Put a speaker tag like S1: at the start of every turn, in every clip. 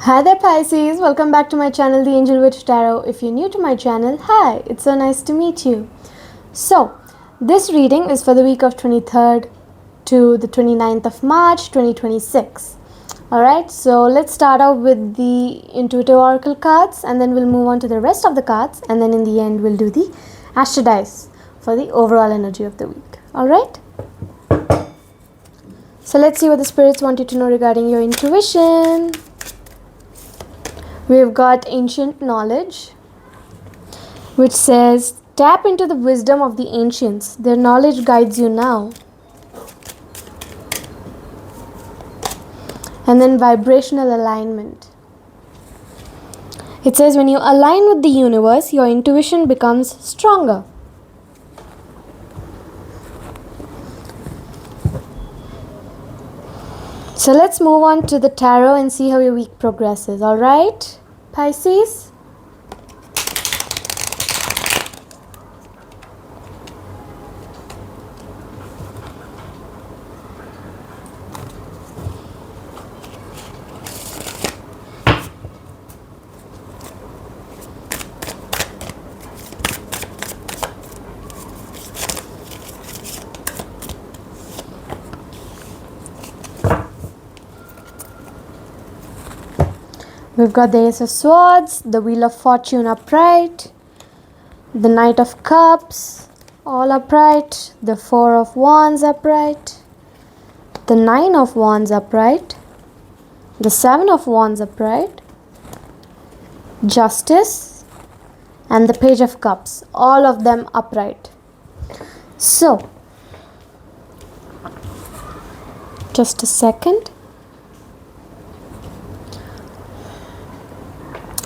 S1: Hi there Pisces, welcome back to my channel The Angel Witch Tarot. If you're new to my channel, hi, it's so nice to meet you. So, this reading is for the week of 23rd to the 29th of March 2026. Alright, so let's start out with the intuitive oracle cards and then we'll move on to the rest of the cards, and then in the end we'll do the Astro dice for the overall energy of the week. Alright? So let's see what the spirits want you to know regarding your intuition. We've got ancient knowledge, which says tap into the wisdom of the ancients. Their knowledge guides you now. And then vibrational alignment. It says when you align with the universe, your intuition becomes stronger. So let's move on to the tarot and see how your week progresses. Alright, Pisces? We've got the Ace of Swords, the Wheel of Fortune upright, the Knight of Cups, all upright, the Four of Wands upright, the Nine of Wands upright, the Seven of Wands upright, Justice, and the Page of Cups, all of them upright. So, just a second.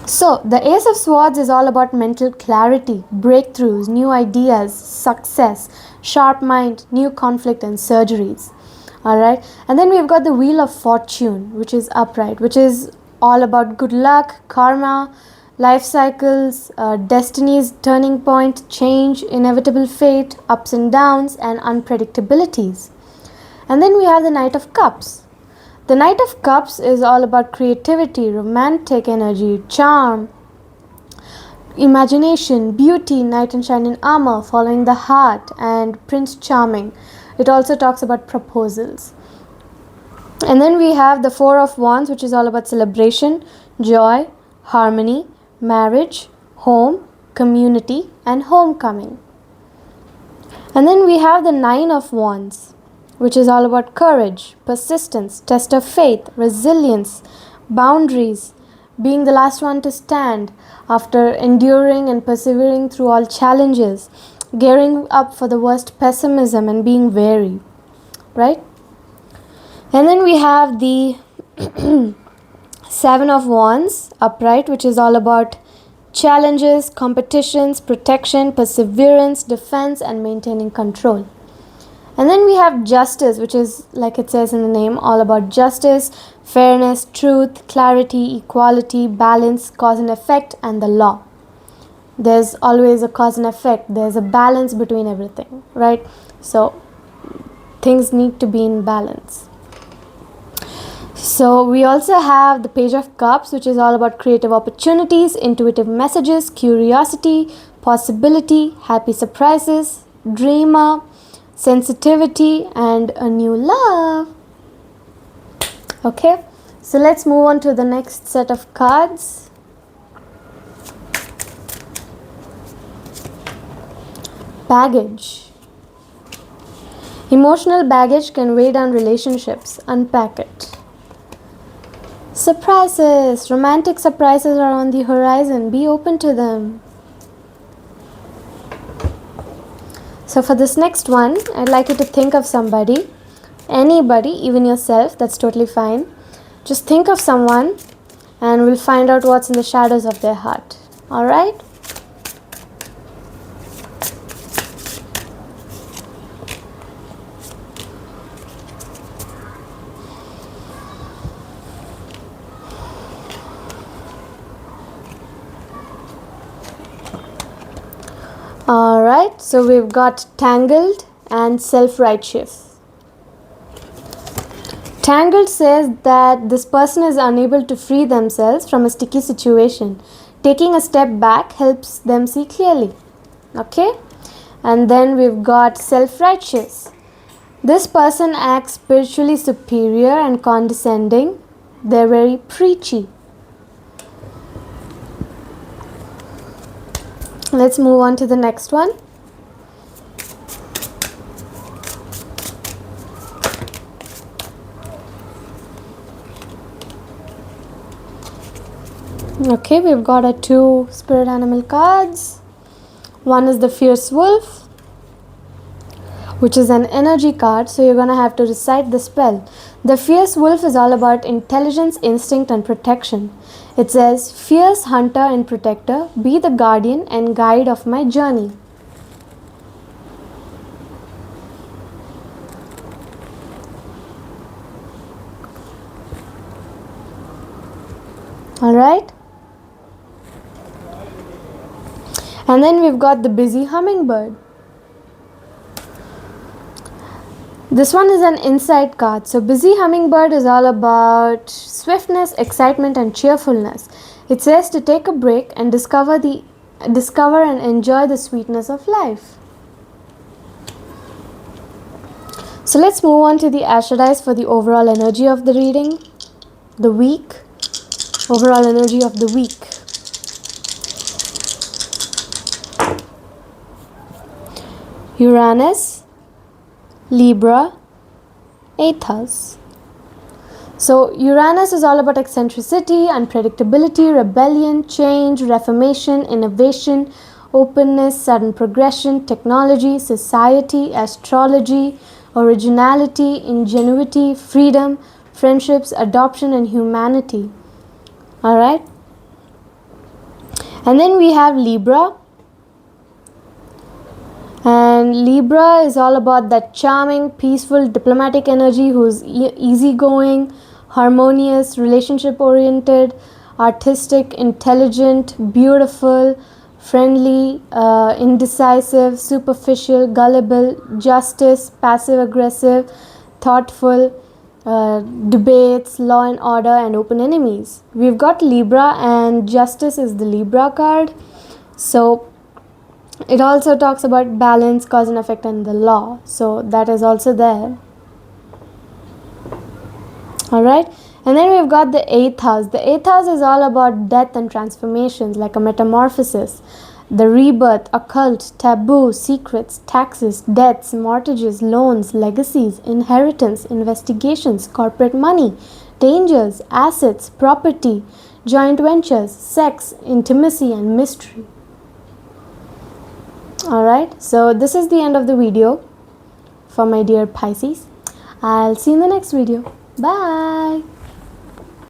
S1: So, the Ace of Swords is all about mental clarity, breakthroughs, new ideas, success, sharp mind, new conflict and surgeries. Alright, and then we've got the Wheel of Fortune, which is upright, which is all about good luck, karma, life cycles, destiny's turning point, change, inevitable fate, ups and downs, and unpredictabilities. And then we have the Knight of Cups. The Knight of Cups is all about creativity, romantic energy, charm, imagination, beauty, knight in shining armor, following the heart, and Prince Charming. It also talks about proposals. And then we have the Four of Wands, which is all about celebration, joy, harmony, marriage, home, community, and homecoming. And then we have the Nine of Wands, which is all about courage, persistence, test of faith, resilience, boundaries, being the last one to stand after enduring and persevering through all challenges, gearing up for the worst pessimism and being wary, right? And then we have the Seven of Wands upright, which is all about challenges, competitions, protection, perseverance, defense, and maintaining control. And then we have Justice, which is, like it says in the name, all about justice, fairness, truth, clarity, equality, balance, cause and effect, and the law. There's always a cause and effect. There's a balance between everything, right? So things need to be in balance. So we also have the Page of Cups, which is all about creative opportunities, intuitive messages, curiosity, possibility, happy surprises, dreamer, sensitivity, and a new love. Okay, so let's move on to the next set of cards. Baggage. Emotional baggage can weigh down relationships. Unpack it. Surprises. Romantic surprises are on the horizon. Be open to them. So for this next one, I'd like you to think of somebody, anybody, even yourself, that's totally fine. Just think of someone and we'll find out what's in the shadows of their heart. Alright? Alright, so we've got tangled and self-righteous. Tangled says that this person is unable to free themselves from a sticky situation. Taking a step back helps them see clearly. Okay? And then we've got self-righteous. This person acts spiritually superior and condescending. They're very preachy. Let's move on to the next one. Okay, we've got our 2 spirit animal cards. One is the fierce wolf, which is an energy card, so you're going to have to recite the spell. The fierce wolf is all about intelligence, instinct, and protection. It says, fierce hunter and protector, be the guardian and guide of my journey. Alright? And then we've got the busy hummingbird. This one is an insight card. So busy hummingbird is all about swiftness, excitement, and cheerfulness. It says to take a break and discover and enjoy the sweetness of life. So let's move on to the Ashadice for the overall energy of the reading. The week. Overall energy of the week. Uranus, Libra, 8th house. So Uranus is all about eccentricity, unpredictability, rebellion, change, reformation, innovation, openness, sudden progression, technology, society, astrology, originality, ingenuity, freedom, friendships, adoption, and humanity. Alright? And then we have Libra. And Libra is all about that charming, peaceful, diplomatic energy who's easygoing, harmonious, relationship-oriented, artistic, intelligent, beautiful, friendly, indecisive, superficial, gullible, justice, passive-aggressive, thoughtful, debates, law and order, and open enemies. We've got Libra, and Justice is the Libra card. So it also talks about balance, cause and effect, and the law. So that is also there. Alright. And then we've got the 8th house. The 8th house is all about death and transformations, like a metamorphosis. The rebirth, occult, taboo, secrets, taxes, debts, mortgages, loans, legacies, inheritance, investigations, corporate money, dangers, assets, property, joint ventures, sex, intimacy, and mystery. Alright, so this is the end of the video for my dear Pisces. I'll see you in the next video. Bye.